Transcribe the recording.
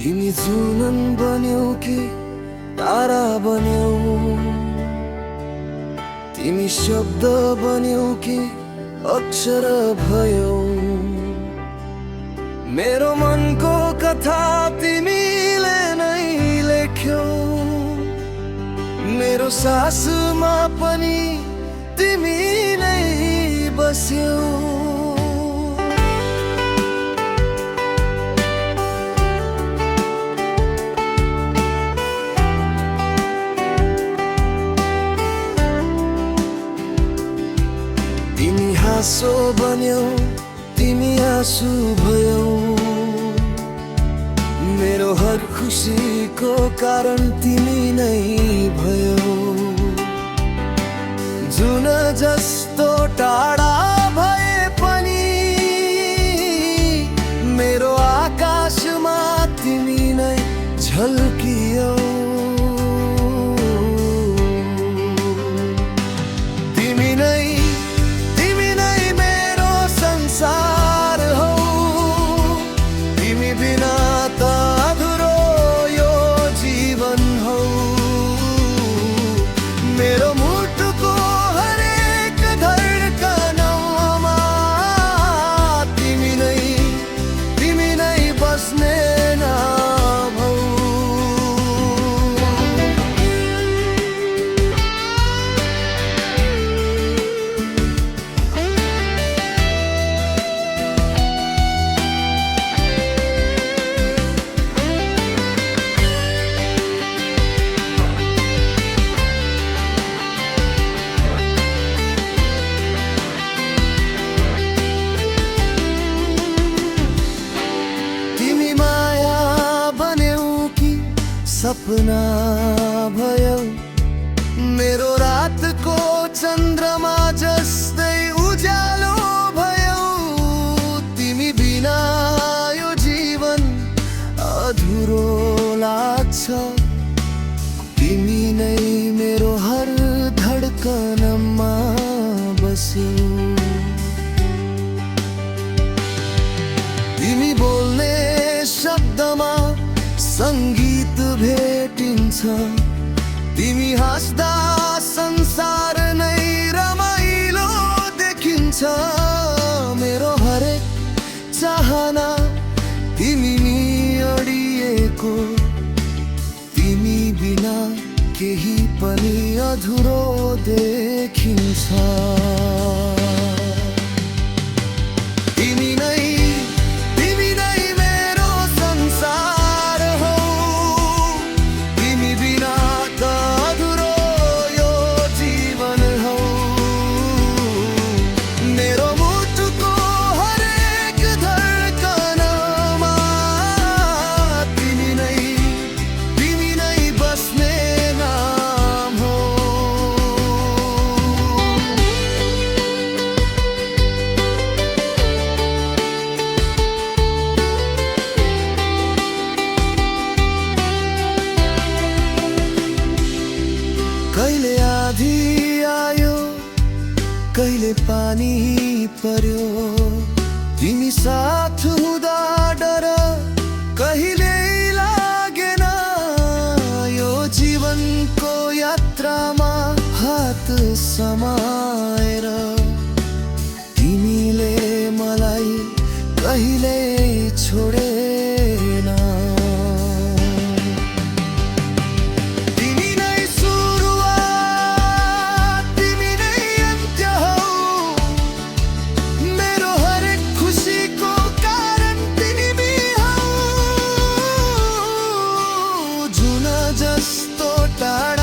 तिमी जुनन बन्यौ कि तारा बन्यौ, तिमी शब्द बन्यौ कि अक्षर भयौ। मेरो मनको कथा तिमीले नै लेख्यौ, मेरो सासमा पनि तिमी नै बस्यौ। तिमी हाँसो बन्यौ, तिमी आँसु भयौ, मेरो हर खुसीको कारण तिमी नै भयौ। जुन जस्तो टाढा भए पनि मेरो आकाशमा तिमी नै झल्कियौ। सपना भयौ, मेरो रातको चन्द्रमा जस्तै उज्यालो भयौ। तिमी बिना यो जीवन अधुरो लाग्छ, तिमी नै मेरो हर धड्कनमा बस्यौ। तिमी बोल्ने शब्दमा संगीत भेटिन्छ, तिमी हाँस्दा संसार नै रमाइलो देखिन्छ। मेरो हरेक चाहना तिमी नि अडिएको, तिमी बिना केही पनि अधुरो देखिन्छ। कहिले आधी आयो, कहिले पानी पर्यो, तिमी साथ हुँदा डर कहिले लागेन। यो जीवनको यात्रामा हात समाएर तिमीले मलाई कहिले छोडेन। जस्तो टाढा